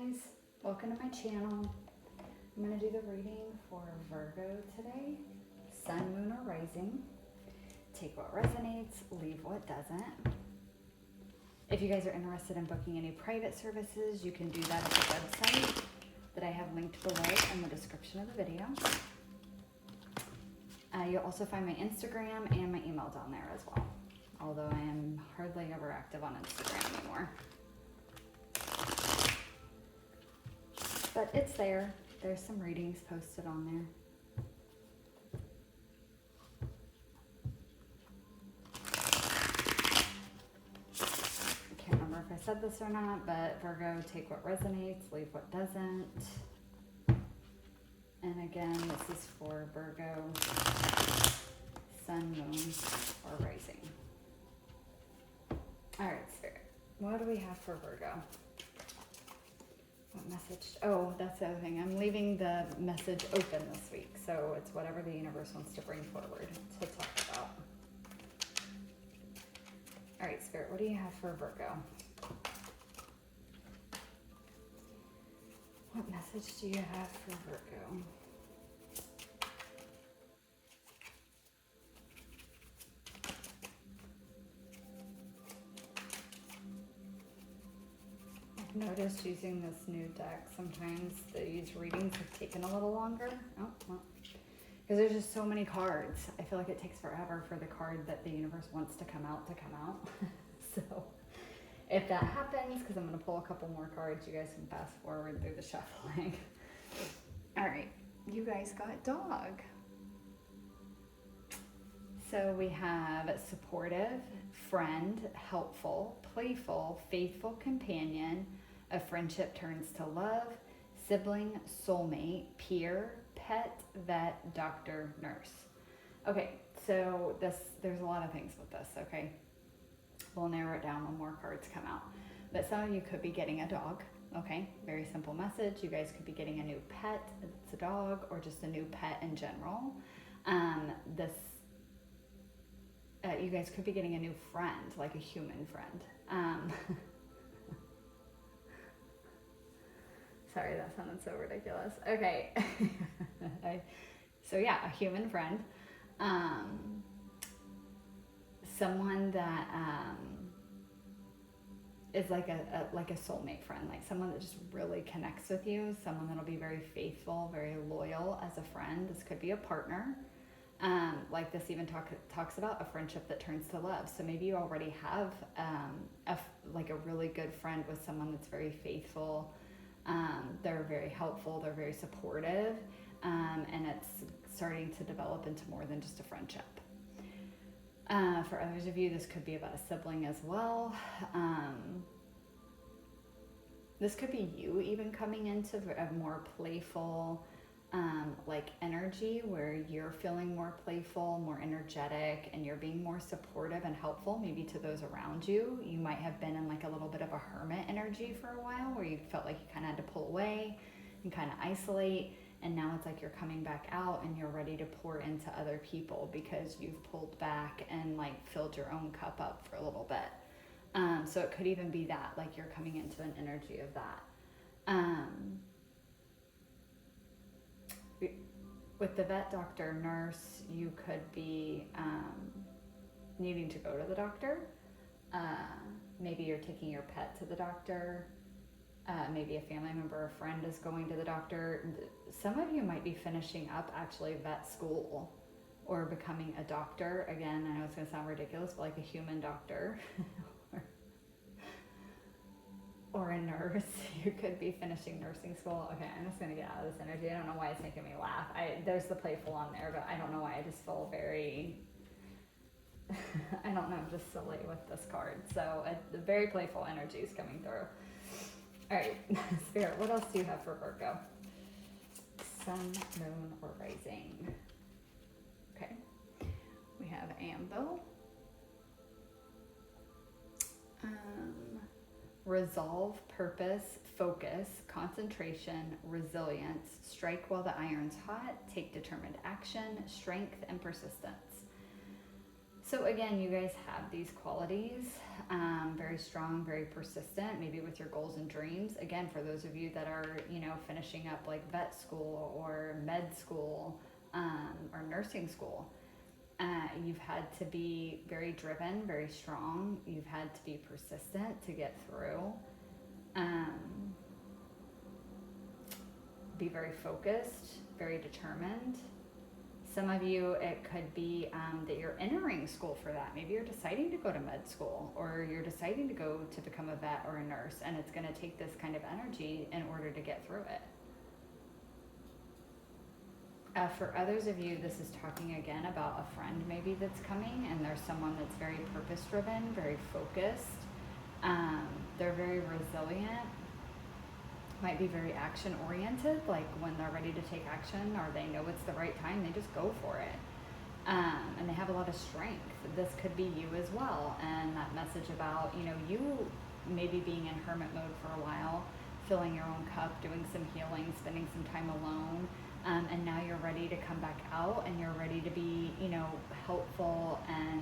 guys, welcome to my channel. I'm going to do the reading for Virgo today. Sun, Moon, or Rising. Take what resonates, leave what doesn't. If you guys are interested in booking any private services, you can do that at the website that I have linked below in the description of the video. You'll also find my Instagram and my email down there as well, although I am hardly ever active on Instagram anymore. But it's there. There's some readings posted on there. I can't remember if I said this or not, but Virgo, take what resonates, leave what doesn't. And again, this is for Virgo, Sun, Moon, or Rising. All right, Spirit, what do we have for Virgo? What message? Oh, that's the other thing. I'm leaving the message open this week, so it's whatever the universe wants to bring forward to talk about. All right, Spirit, what do you have for Virgo? What message do you have for Virgo? Noticed using this new deck, sometimes these readings have taken a little longer. Oh, well, because there's just so many cards. I feel like it takes forever for the card that the universe wants to come out. So if that happens, because I'm going to pull a couple more cards, you guys can fast forward through the shuffling. All right, you guys got dog. So we have supportive, friend, helpful, playful, faithful companion, a friendship turns to love, sibling, soulmate, peer, pet, vet, doctor, nurse. Okay, so there's a lot of things with this, okay? We'll narrow it down when more cards come out. But some of you could be getting a dog, okay? Very simple message. You guys could be getting a new pet, it's a dog, or just a new pet in general. You guys could be getting a new friend, like a human friend. Sorry, that sounded so ridiculous. Okay. So yeah, a human friend. Someone that is like a soulmate friend, like someone that just really connects with you, someone that'll be very faithful, very loyal as a friend. This could be a partner. Like this even talks about a friendship that turns to love. So maybe you already have a really good friend with someone that's very faithful. They're very helpful. They're very supportive. And it's starting to develop into more than just a friendship. For others of you, this could be about a sibling as well. This could be you even coming into a more playful, energy where you're feeling more playful, more energetic, and you're being more supportive and helpful maybe to those around you. You might have been in like a little bit of a hermit energy for a while where you felt like you kind of had to pull away and kind of isolate, and now it's like you're coming back out and you're ready to pour into other people because you've pulled back and like filled your own cup up for a little bit. So it could even be that, like you're coming into an energy of that. With the vet, doctor, nurse, you could be needing to go to the doctor. Maybe you're taking your pet to the doctor. Maybe a family member or friend is going to the doctor. Some of you might be finishing up actually vet school or becoming a doctor. Again, I know it's going to sound ridiculous, but like a human doctor. Or a nurse. You could be finishing nursing school. Okay, I'm just going to get out of this energy. I don't know why it's making me laugh. There's the playful on there, but I don't know why I just feel very, I don't know, just silly with this card. So the very playful energy is coming through. All right, Spirit, what else do you have for Virgo? Sun, Moon, or Rising? Okay, we have Anvil. Resolve, purpose, focus, concentration, resilience, strike while the iron's hot, take determined action, strength, and persistence. So again, you guys have these qualities, very strong, very persistent, maybe with your goals and dreams. Again, for those of you that are, finishing up like vet school or med school, or nursing school, you've had to be very driven, very strong. You've had to be persistent to get through. Be very focused, very determined. Some of you, it could be that you're entering school for that. Maybe you're deciding to go to med school, or you're deciding to go to become a vet or a nurse, and it's going to take this kind of energy in order to get through it. For others of you, this is talking again about a friend maybe that's coming, and there's someone that's very purpose-driven, very focused. They're very resilient. Might be very action-oriented, like when they're ready to take action or they know it's the right time, they just go for it. And they have a lot of strength. This could be you as well. And that message about, you maybe being in hermit mode for a while, filling your own cup, doing some healing, spending some time alone. And now you're ready to come back out, and you're ready to be, helpful and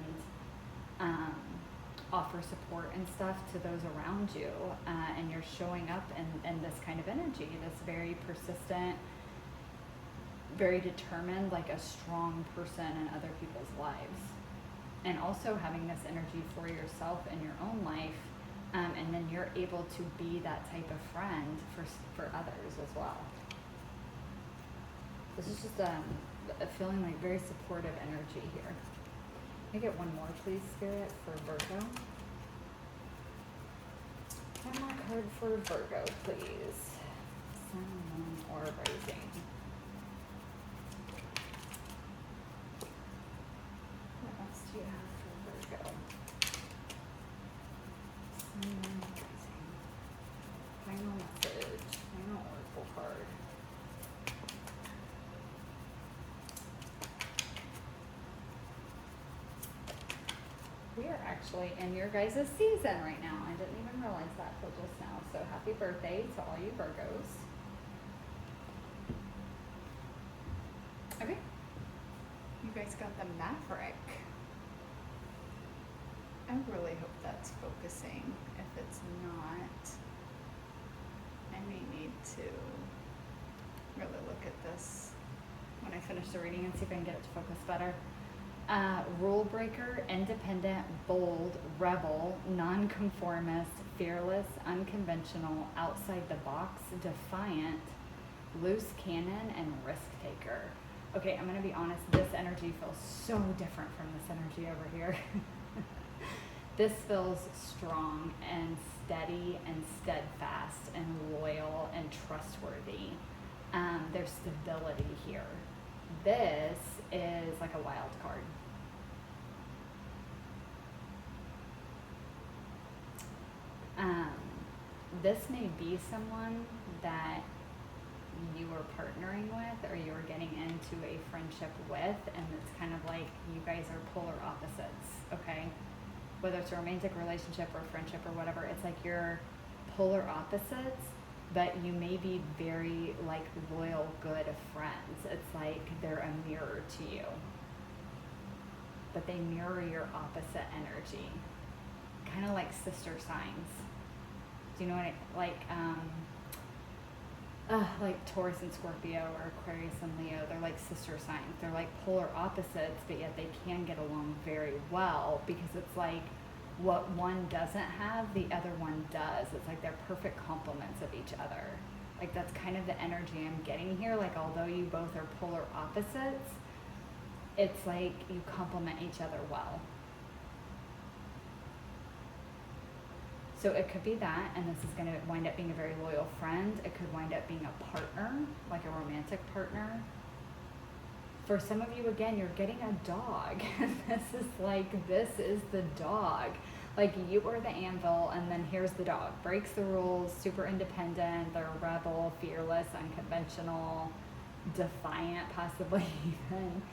offer support and stuff to those around you, and you're showing up in this kind of energy, this very persistent, very determined, like a strong person in other people's lives, and also having this energy for yourself in your own life, and then you're able to be that type of friend for others as well. This is just a feeling like very supportive energy here. Can I get one more, please, Spirit, for Virgo? One more card for Virgo, please. Sun, Moon, or Rising. What else do you have for Virgo? Sun, Moon, Rising. Final message. Final oracle card. We are actually in your guys' season right now. I didn't even realize that till just now. So happy birthday to all you Virgos. Okay. You guys got the Maverick. I really hope that's focusing. If it's not, I may need to really look at this when I finish the reading and see if I can get it to focus better. Rule breaker, independent, bold, rebel, nonconformist, fearless, unconventional, outside the box, defiant, loose cannon, and risk taker. Okay, I'm going to be honest, this energy feels so different from this energy over here. This feels strong and steady and steadfast and loyal and trustworthy. There's stability here. This is like a wild card. This may be someone that you are partnering with, or you're getting into a friendship with, and it's kind of like you guys are polar opposites, okay? Whether it's a romantic relationship or friendship or whatever, it's like you're polar opposites, but you may be very like loyal, good friends. It's like they're a mirror to you, but they mirror your opposite energy, kind of like sister signs. Do you know what like Taurus and Scorpio, or Aquarius and Leo? They're like sister signs. They're like polar opposites, but yet they can get along very well, because it's like what one doesn't have, the other one does. It's like they're perfect complements of each other. Like that's kind of the energy I'm getting here. Like although you both are polar opposites, it's like you complement each other well. So it could be that, and this is going to wind up being a very loyal friend. It could wind up being a partner, like a romantic partner. For some of you, again, you're getting a dog. This is the dog. Like you are the anvil, and then here's the dog. Breaks the rules, super independent, they're a rebel, fearless, unconventional, defiant, possibly even.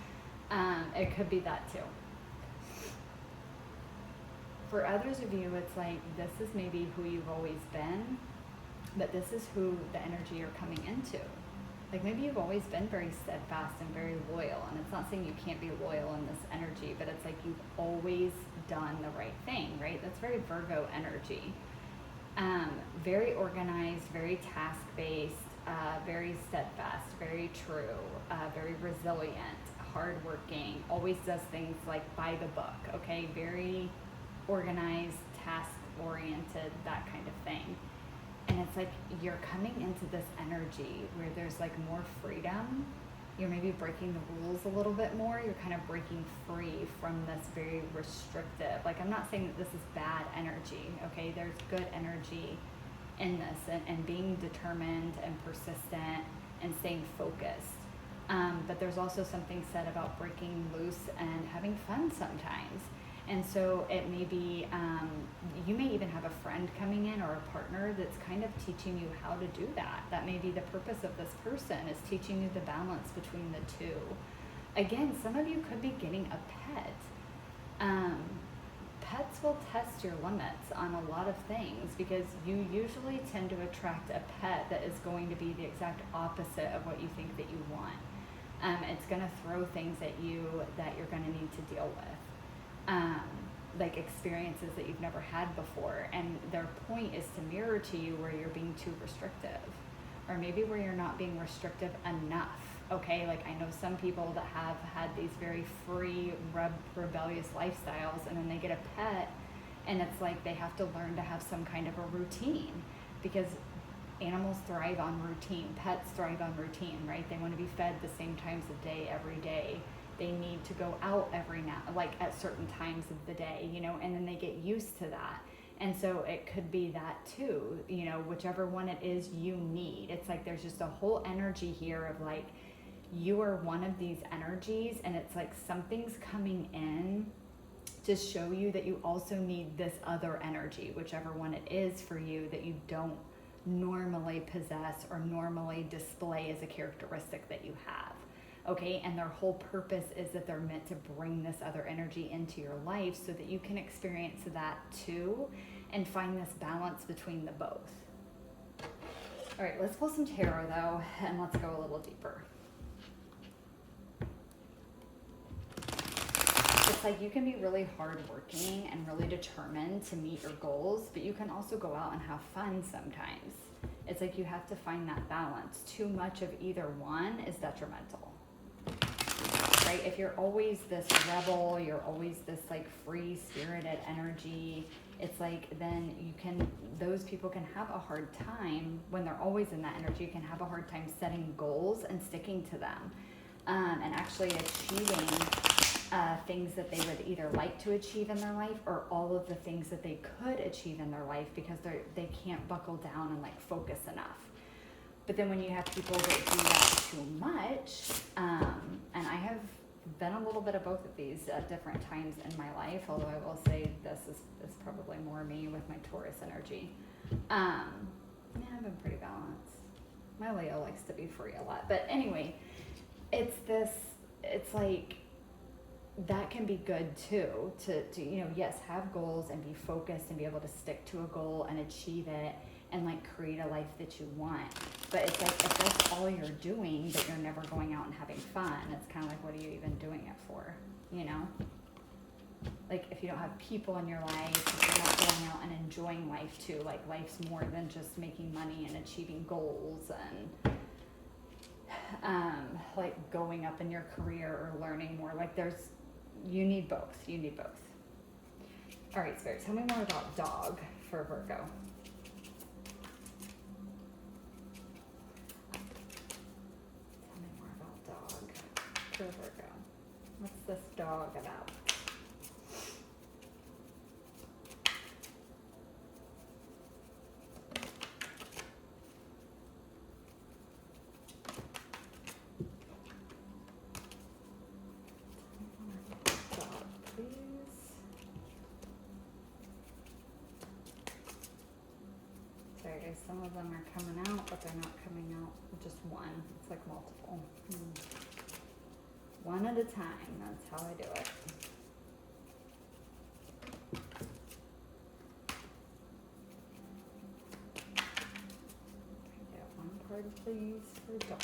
It could be that too. For others of you, it's like this is maybe who you've always been, but this is who the energy you're coming into. Like maybe you've always been very steadfast and very loyal, and it's not saying you can't be loyal in this energy, but it's like you've always done the right thing, right? That's very Virgo energy. Very organized, very task-based, very steadfast, very true, very resilient, hardworking, always does things like by the book, okay? Very organized, task-oriented, that kind of thing. And it's like you're coming into this energy where there's like more freedom. You're maybe breaking the rules a little bit more. You're kind of breaking free from this very restrictive. Like, I'm not saying that this is bad energy, okay? There's good energy in this, and being determined and persistent and staying focused. But there's also something said about breaking loose and having fun sometimes. And so it may be, you may even have a friend coming in or a partner that's kind of teaching you how to do that. That may be the purpose of this person, is teaching you the balance between the two. Again, some of you could be getting a pet. Pets will test your limits on a lot of things, because you usually tend to attract a pet that is going to be the exact opposite of what you think that you want. It's going to throw things at you that you're going to need to deal with. Like experiences that you've never had before, and their point is to mirror to you where you're being too restrictive, or maybe where you're not being restrictive enough. Okay, like I know some people that have had these very free, rebellious lifestyles, and then they get a pet, and it's like they have to learn to have some kind of a routine, because animals thrive on routine, pets thrive on routine, right? They want to be fed the same times of day every day. They need to go out every now, like at certain times of the day, you know, and then they get used to that. And so it could be that too, you know, whichever one it is you need. It's like there's just a whole energy here of like, you are one of these energies, and it's like something's coming in to show you that you also need this other energy, whichever one it is for you, that you don't normally possess or normally display as a characteristic that you have. Okay, and their whole purpose is that they're meant to bring this other energy into your life so that you can experience that too and find this balance between the both. All right, let's pull some tarot though, and let's go a little deeper. It's like you can be really hardworking and really determined to meet your goals, but you can also go out and have fun sometimes. It's like you have to find that balance. Too much of either one is detrimental. Right? If you're always this rebel, you're always this like free spirited energy, it's like then you can, those people can have a hard time when they're always in that energy, can have a hard time setting goals and sticking to them, and actually achieving things that they would either like to achieve in their life, or all of the things that they could achieve in their life, because they can't buckle down and like focus enough. But then when you have people that do that too much, and I have been a little bit of both of these at different times in my life, although I will say this is probably more me with my Taurus energy. Yeah, I've been pretty balanced. My Leo likes to be free a lot. But anyway, it's like, that can be good too, to you know, yes, have goals and be focused and be able to stick to a goal and achieve it and like create a life that you want. But it's like, if that's all you're doing, but you're never going out and having fun, it's kind of like, what are you even doing it for, you know? Like, if you don't have people in your life, if you're not going out and enjoying life too, like life's more than just making money and achieving goals and like going up in your career or learning more. Like you need both. You need both. All right, Spirit, tell me more about dog for Virgo. Tell me more about dog for Virgo. What's this dog about? Some of them are coming out, but they're not coming out just one. It's like multiple. One at a time. That's how I do it. I get one card, please, for dog.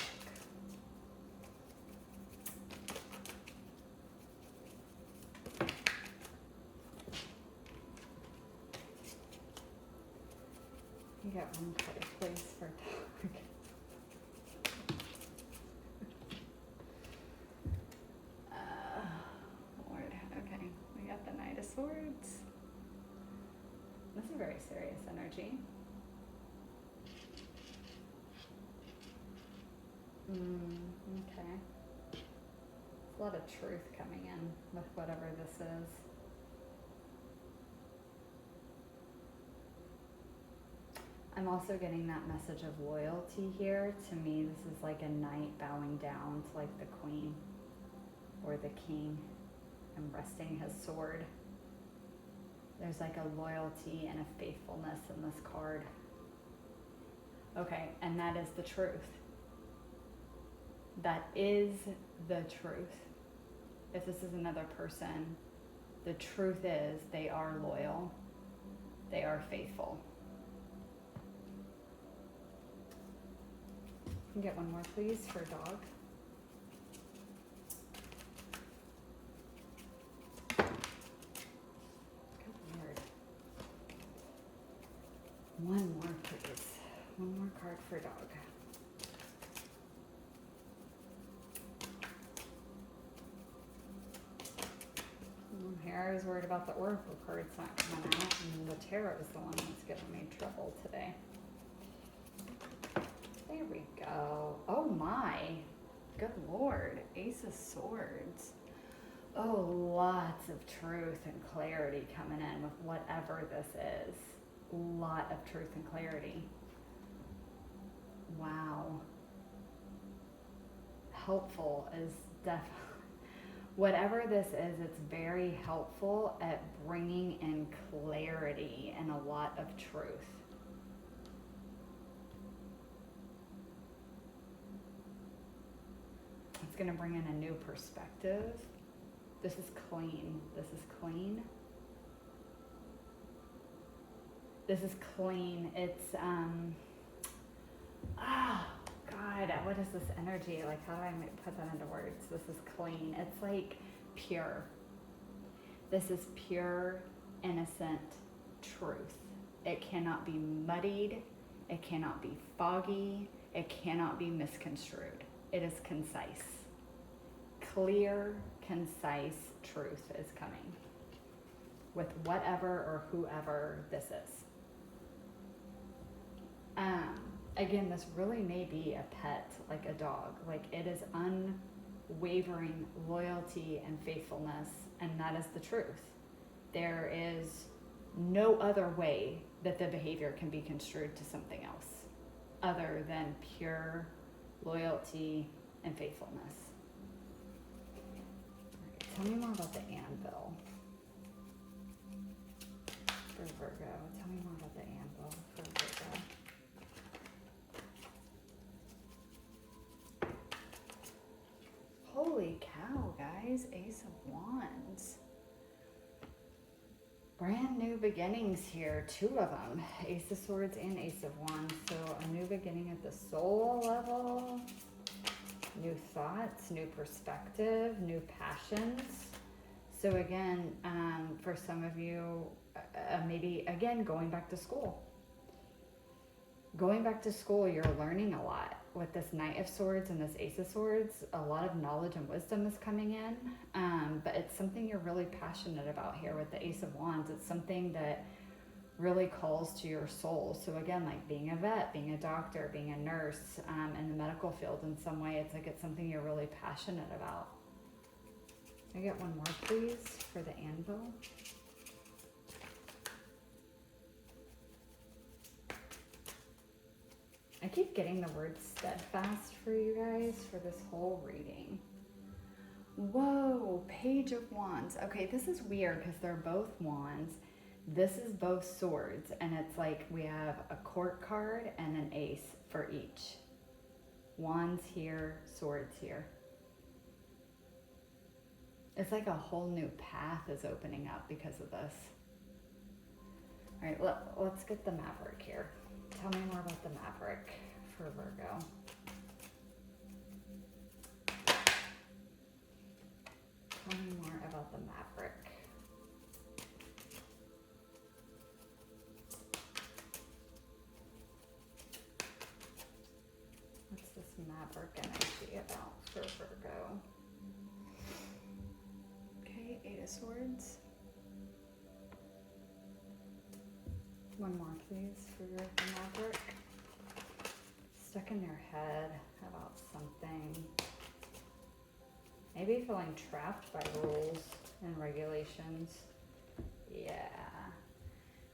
get one card, please, for dog. Lord, okay, we got the Knight of Swords. This is a very serious energy. Okay. There's a lot of truth coming in with whatever this is. I'm also getting that message of loyalty here. To me, this is like a knight bowing down to like the queen or the king and resting his sword. There's like a loyalty and a faithfulness in this card. Okay, and that is the truth. That is the truth. If this is another person, the truth is they are loyal. They are faithful. Can get one more, please, for dog. Weird. One more, please. One more card for dog. Here I was worried about the oracle cards not coming out, and the tarot is the one that's giving me trouble today. There we go. Oh my, good Lord, Ace of Swords. Oh, lots of truth and clarity coming in with whatever this is. Lot of truth and clarity. Wow. Helpful is definitely, whatever this is, it's very helpful at bringing in clarity and a lot of truth. It's going to bring in a new perspective. This is clean. This is clean. This is clean. It's, God, what is this energy? Like, how do I put that into words? This is clean. It's like pure. This is pure, innocent truth. It cannot be muddied. It cannot be foggy. It cannot be misconstrued. It is concise. Clear, concise truth is coming with whatever or whoever this is. Again, this really may be a pet, like a dog. Like, it is unwavering loyalty and faithfulness, and that is the truth. There is no other way that the behavior can be construed to something else other than pure loyalty and faithfulness. Tell me more about the anvil for Virgo. Tell me more about the anvil for Virgo. Holy cow, guys. Ace of Wands. Brand new beginnings here. Two of them. Ace of Swords and Ace of Wands. So a new beginning at the soul level. New thoughts, new perspective, new passions. So again, for some of you, maybe again, going back to school. Going back to school, you're learning a lot. With this Knight of Swords and this Ace of Swords, a lot of knowledge and wisdom is coming in. But it's something you're really passionate about here with the Ace of Wands. It's something that really calls to your soul. So again, like being a vet, being a doctor, being a nurse, in the medical field in some way, it's like it's something you're really passionate about. Can I get one more, please, for the anvil? I keep getting the word steadfast for you guys for this whole reading. Whoa, Page of Wands. Okay, this is weird because they're both wands. This is both swords, and it's like we have a court card and an ace for each. Wands here, swords here. It's like a whole new path is opening up because of this. All right, let's get the Maverick here. Tell me more about the Maverick for Virgo. Tell me more about the Maverick. What's this Maverick energy about for Virgo? Okay, Eight of Swords. One more, please, for the Maverick. Stuck in their head about something. Maybe feeling trapped by rules and regulations. Yeah.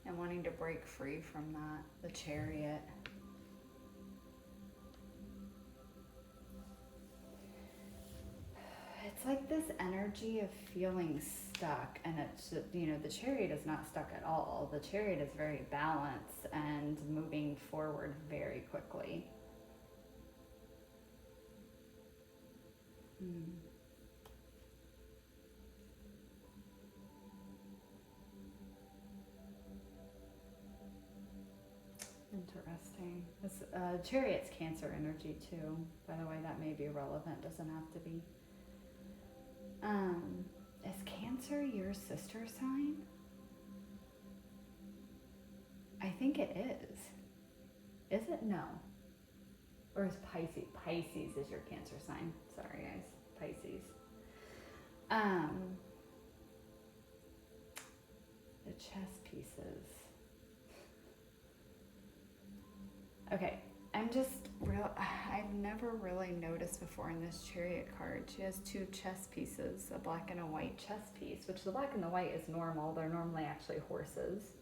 And wanting to break free from that. The Chariot. It's like this energy of feeling stuck, and it's, you know, the Chariot is not stuck at all. The Chariot is very balanced and moving forward very quickly. Interesting. This Chariot's Cancer energy too. By the way, that may be relevant. Doesn't have to be. Is Cancer your sister sign? I think it is. Is it? No. Or is Pisces? Pisces is your Cancer sign. Sorry, guys. Pisces. The chess pieces. Okay, I've never really noticed before in this Chariot card, she has two chess pieces, a black and a white chess piece, which the black and the white is normal. They're normally actually horses,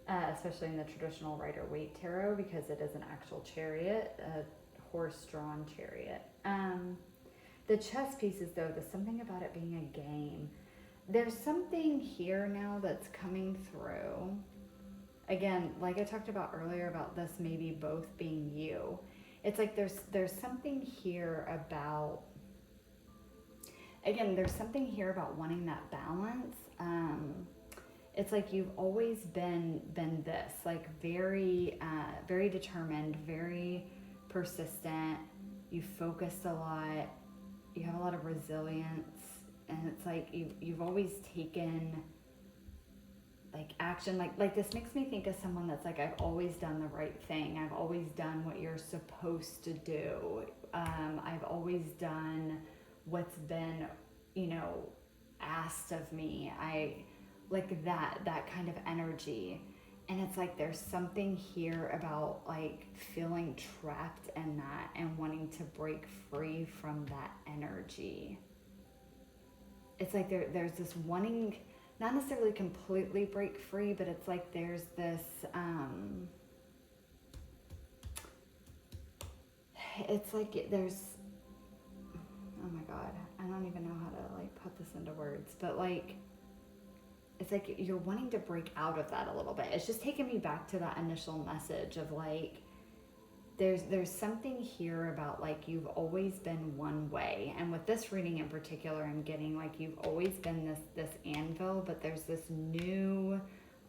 especially in the traditional Rider-Waite tarot, because it is an actual chariot, a horse-drawn chariot. The chess pieces, though, there's something about it being a game. There's something here now that's coming through. Again, like I talked about earlier about this maybe both being you. It's like there's something here about, again, there's something here about wanting that balance. It's like you've always been this, like very determined, very persistent. You focused a lot. You have a lot of resilience, and it's like you've always taken like action, like this makes me think of someone that's like, I've always done the right thing. I've always done what you're supposed to do. I've always done what's been, you know, asked of me. I like that kind of energy. And it's like there's something here about like feeling trapped in that and wanting to break free from that energy. It's like there's this wanting, not necessarily completely break free, but it's like there's this, it's like there's, oh my God, I don't even know how to like put this into words, but like, it's like you're wanting to break out of that a little bit. It's just taking me back to that initial message of like, there's something here about like you've always been one way, and with this reading in particular, I'm getting like you've always been this anvil, but there's this new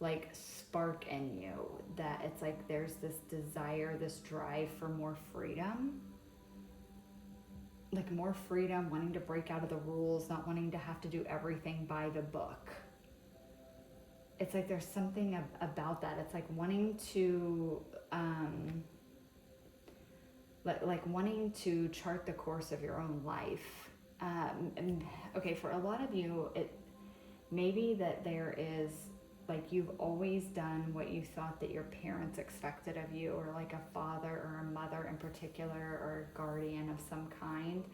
like spark in you that it's like there's this desire, this drive for more freedom, like more freedom, wanting to break out of the rules, not wanting to have to do everything by the book. It's like there's something about that. It's like wanting to like wanting to chart the course of your own life. And okay, for a lot of you, it maybe that there is like you've always done what you thought that your parents expected of you, or like a father or a mother in particular, or a guardian of some kind.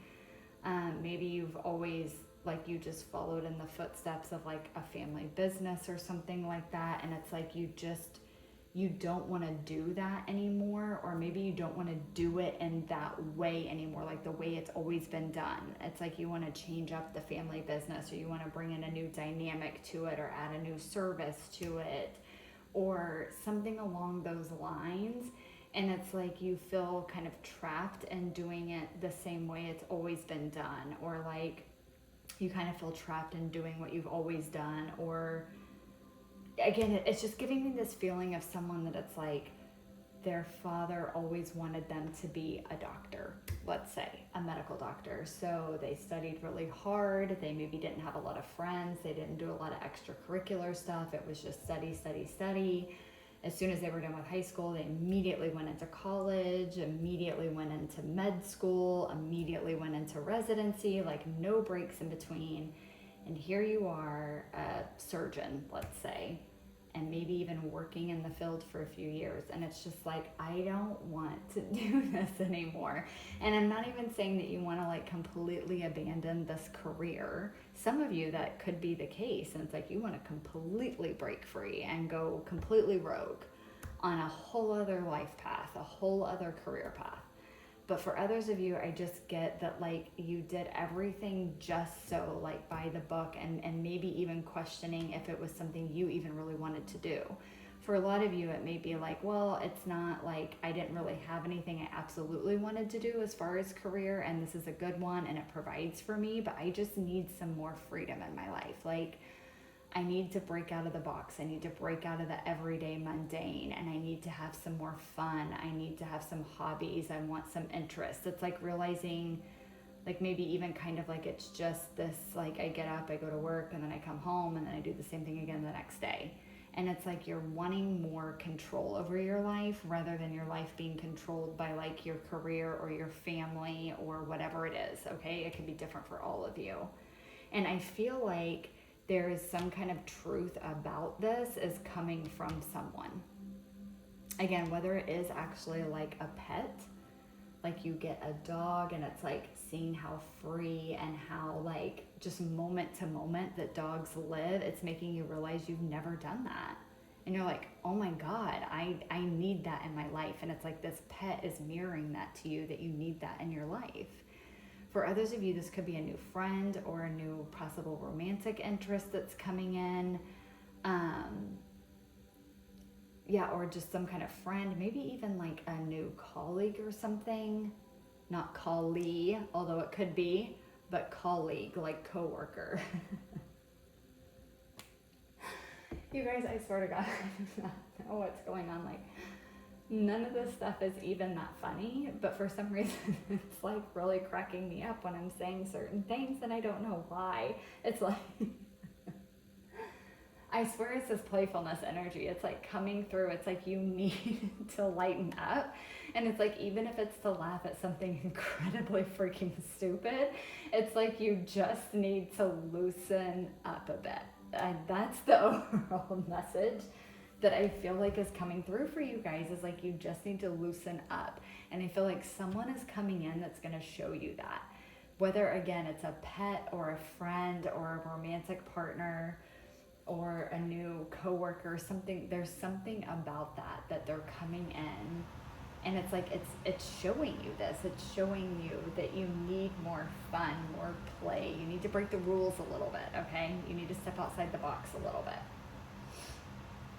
Maybe you've always like you just followed in the footsteps of like a family business or something like that, and it's like you don't want to do that anymore, or maybe you don't want to do it in that way anymore, like the way it's always been done. It's like you want to change up the family business, or you want to bring in a new dynamic to it, or add a new service to it, or something along those lines. And it's like you feel kind of trapped in doing it the same way it's always been done, or like you kind of feel trapped in doing what you've always done, or again, it's just giving me this feeling of someone that it's like their father always wanted them to be a doctor, let's say, a medical doctor. So they studied really hard. They maybe didn't have a lot of friends. They didn't do a lot of extracurricular stuff. It was just study, study, study. as soon as they were done with high school, they immediately went into college, immediately went into med school, immediately went into residency, like no breaks in between. And here you are, a surgeon, let's say, and maybe even working in the field for a few years. And it's just like, I don't want to do this anymore. And I'm not even saying that you want to like completely abandon this career. Some of you, that could be the case. And it's like, you want to completely break free and go completely rogue on a whole other life path, a whole other career path. But for others of you, I just get that like you did everything just so like by the book, and maybe even questioning if it was something you even really wanted to do. For a lot of you, it may be like, well, it's not like I didn't really have anything I absolutely wanted to do as far as career, and this is a good one and it provides for me, but I just need some more freedom in my life. Like, I need to break out of the box. I need to break out of the everyday mundane, and I need to have some more fun. I need to have some hobbies. I want some interests. It's like realizing, like maybe even kind of like it's just this, like I get up, I go to work, and then I come home, and then I do the same thing again the next day. And it's like you're wanting more control over your life rather than your life being controlled by like your career or your family or whatever it is, okay? It can be different for all of you. And I feel like there is some kind of truth about this is coming from someone. Again, whether it is actually like a pet, like you get a dog and it's like seeing how free and how like just moment to moment that dogs live, it's making you realize you've never done that. And you're like, oh my God, I need that in my life. And it's like this pet is mirroring that to you, that you need that in your life. For others of you, this could be a new friend or a new possible romantic interest that's coming in. Or just some kind of friend, maybe even like a new colleague or something. Not colleague, although it could be, but colleague, like coworker. You guys, I swear to God, I don't know what's going on. Like, none of this stuff is even that funny, but for some reason it's like really cracking me up when I'm saying certain things, and I don't know why. It's like, I swear it's this playfulness energy. It's like coming through. It's like you need to lighten up. And it's like, even if it's to laugh at something incredibly freaking stupid, it's like you just need to loosen up a bit. And that's the overall message that I feel like is coming through for you guys, is like you just need to loosen up. And I feel like someone is coming in that's going to show you that. Whether, again, it's a pet or a friend or a romantic partner or a new coworker, something, there's something about that they're coming in. And it's like, it's showing you this. It's showing you that you need more fun, more play. You need to break the rules a little bit, okay? You need to step outside the box a little bit.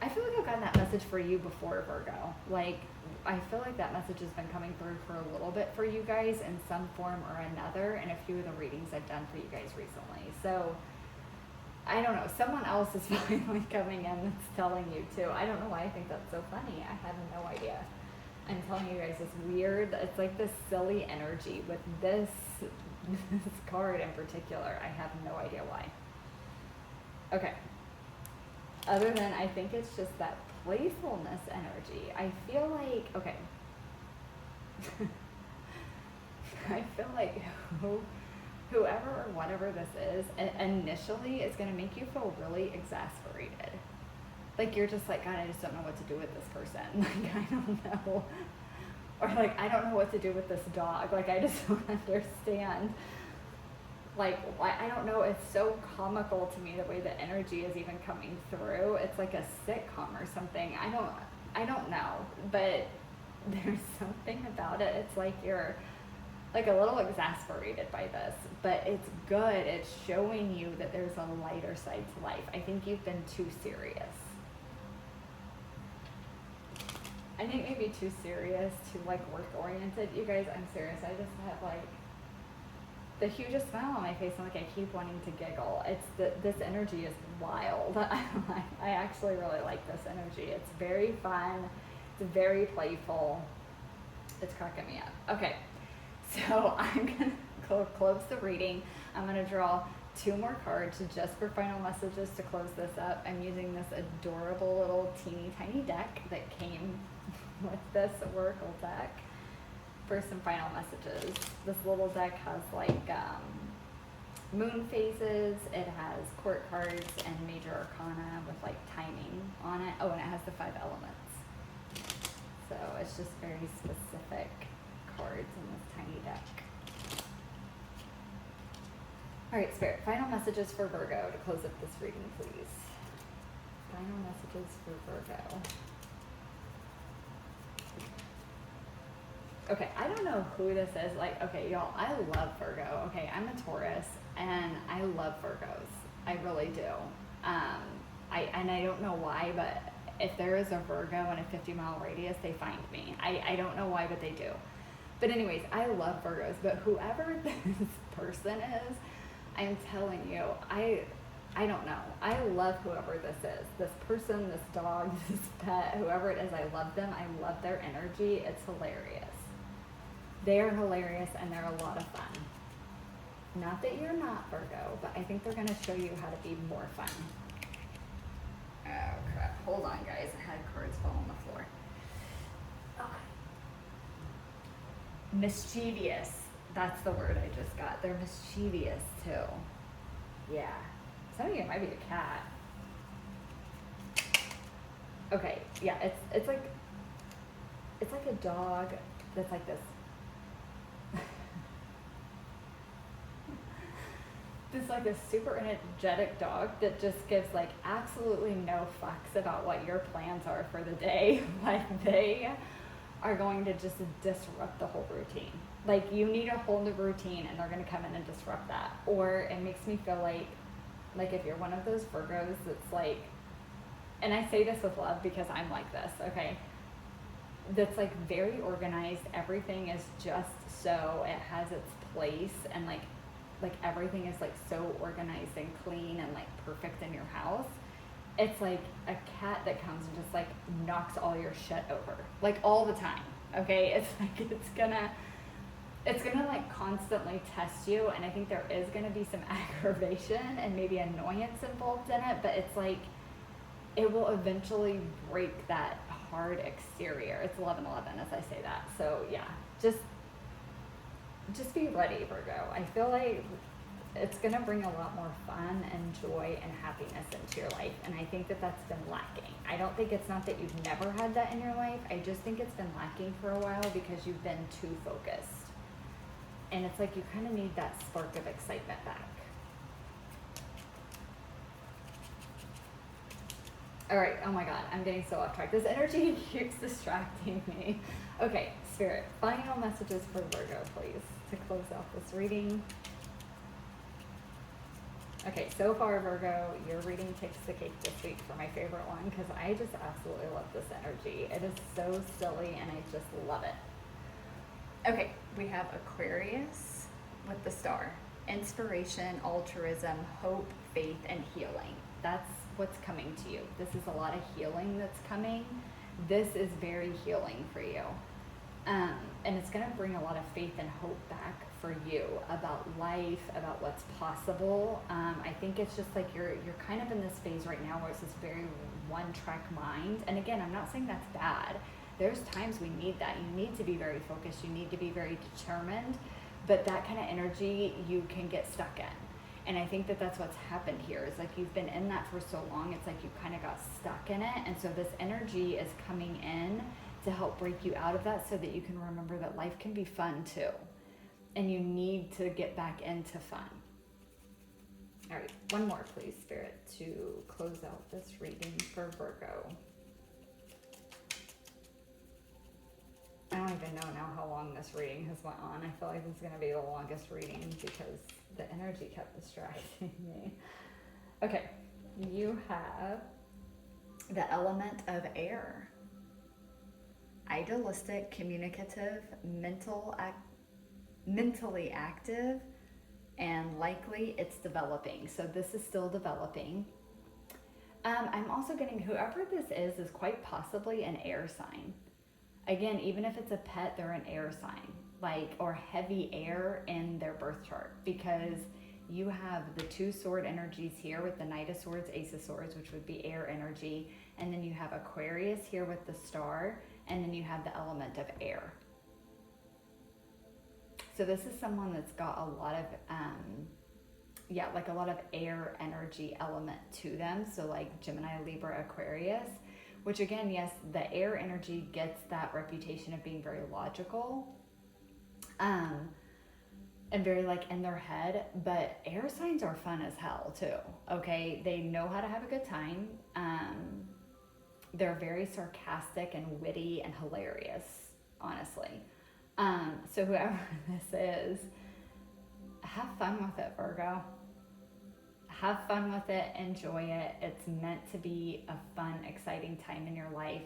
I feel like I've gotten that message for you before, Virgo. Like, I feel like that message has been coming through for a little bit for you guys in some form or another in a few of the readings I've done for you guys recently. So, I don't know. Someone else is finally coming in that's telling you too. I don't know why I think that's so funny. I have no idea. I'm telling you guys, it's weird. It's like this silly energy with this card in particular. I have no idea why. Okay. Other than, I think it's just that playfulness energy. I feel like, okay. I feel like whoever or whatever this is, initially is going to make you feel really exasperated. Like, you're just like, God, I just don't know what to do with this person. Like, I don't know. Or like, I don't know what to do with this dog. Like, I just don't understand. Like, I don't know. It's so comical to me the way the energy is even coming through. It's like a sitcom or something. I don't know. But there's something about it. It's like you're like a little exasperated by this, but it's good. It's showing you that there's a lighter side to life. I think you've been too serious. I think maybe too serious, too like work oriented. You guys, I'm serious. I just have like the hugest smile on my face, and like I keep wanting to giggle. It's this energy is wild. I actually really like this energy. It's very fun. It's very playful. It's cracking me up. Okay. So I'm going to close the reading. I'm going to draw 2 more cards just for final messages to close this up. I'm using this adorable little teeny tiny deck that came with this Oracle deck for some final messages. This little deck has like moon phases, it has court cards and major arcana with like timing on it. Oh, and it has the 5 elements. So it's just very specific cards in this tiny deck. All right, Spirit, final messages for Virgo to close up this reading, please. Final messages for Virgo. Okay, I don't know who this is. Like, okay, y'all, I love Virgo. Okay, I'm a Taurus, and I love Virgos. I really do. I don't know why, but if there is a Virgo in a 50-mile radius, they find me. I don't know why, but they do. But anyways, I love Virgos, but whoever this person is, I'm telling you, I don't know. I love whoever this is. This person, this dog, this pet, whoever it is, I love them. I love their energy. It's hilarious. They are hilarious and they're a lot of fun. Not that you're not Virgo, but I think they're going to show you how to be more fun. Oh crap. Hold on, guys. I had cards fall on the floor. Okay. Mischievous. That's the word I just got. They're mischievous too. Yeah. Some of you might be a cat. Okay. Yeah. It's like a dog that's like this. This like a super energetic dog that just gives like absolutely no fucks about what your plans are for the day. Like they are going to just disrupt the whole routine. Like you need a whole new routine and they're going to come in and disrupt that. Or it makes me feel like if you're one of those Virgos that's like, and I say this with love because I'm like this, okay? That's like very organized. Everything is just so it has its place and like everything is like so organized and clean and like perfect in your house. It's like a cat that comes and just like knocks all your shit over, like all the time. Okay, it's like it's gonna like constantly test you, and I think there is gonna be some aggravation and maybe annoyance involved in it, but it's like it will eventually break that hard exterior. It's 11/11 as I say that. So yeah, just be ready, Virgo. I feel like it's going to bring a lot more fun and joy and happiness into your life. And I think that that's been lacking. I don't think it's not that you've never had that in your life. I just think it's been lacking for a while because you've been too focused. And it's like you kind of need that spark of excitement back. All right. Oh my God. I'm getting so off track. This energy keeps distracting me. Okay. Spirit, final messages for Virgo, please, to close out this reading. Okay, so far, Virgo, your reading takes the cake this week for my favorite one because I just absolutely love this energy. It is so silly and I just love it. Okay, we have Aquarius with the star. Inspiration, altruism, hope, faith, and healing. That's what's coming to you. This is a lot of healing that's coming. This is very healing for you. And it's going to bring a lot of faith and hope back for you about life, about what's possible. I think it's just like you're kind of in this phase right now where it's this very one-track mind. And again, I'm not saying that's bad. There's times we need that. You need to be very focused. You need to be very determined. But that kind of energy you can get stuck in. And I think that that's what's happened here. Is like you've been in that for so long. It's like you kind of got stuck in it. And so this energy is coming in to help break you out of that so that you can remember that life can be fun too. And you need to get back into fun. All right, one more please, Spirit, to close out this reading for Virgo. I don't even know now how long this reading has went on. I feel like this is going to be the longest reading because the energy kept distracting me. Okay, you have the element of air. Idealistic, communicative, mentally active, and likely it's developing. So this is still developing. I'm also getting whoever this is quite possibly an air sign. Again, even if it's a pet, they're an air sign, like, or heavy air in their birth chart, because you have the two sword energies here with the Knight of Swords, Ace of Swords, which would be air energy. And then you have Aquarius here with the star. And then you have the element of air. So this is someone that's got a lot of, like a lot of air energy element to them. So like Gemini, Libra, Aquarius, which again, yes, the air energy gets that reputation of being very logical, and very like in their head, but air signs are fun as hell too. Okay. They know how to have a good time. They're very sarcastic and witty and hilarious, honestly. So whoever this is, have fun with it, Virgo. Have fun with it, enjoy it. It's meant to be a fun, exciting time in your life.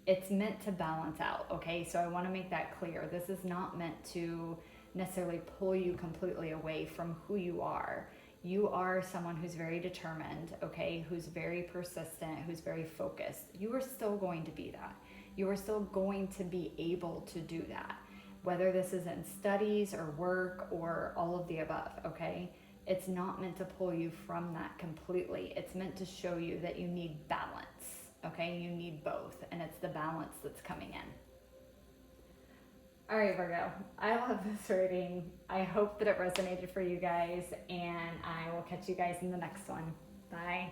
It's meant to balance out, okay? So I want to make that clear. This is not meant to necessarily pull you completely away from who you are. You are someone who's very determined, okay? Who's very persistent, who's very focused. You are still going to be that. You are still going to be able to do that. Whether this is in studies or work or all of the above, okay? It's not meant to pull you from that completely. It's meant to show you that you need balance, okay? You need both, and it's the balance that's coming in. All right, Virgo, I love this reading. I hope that it resonated for you guys, and I will catch you guys in the next one. Bye.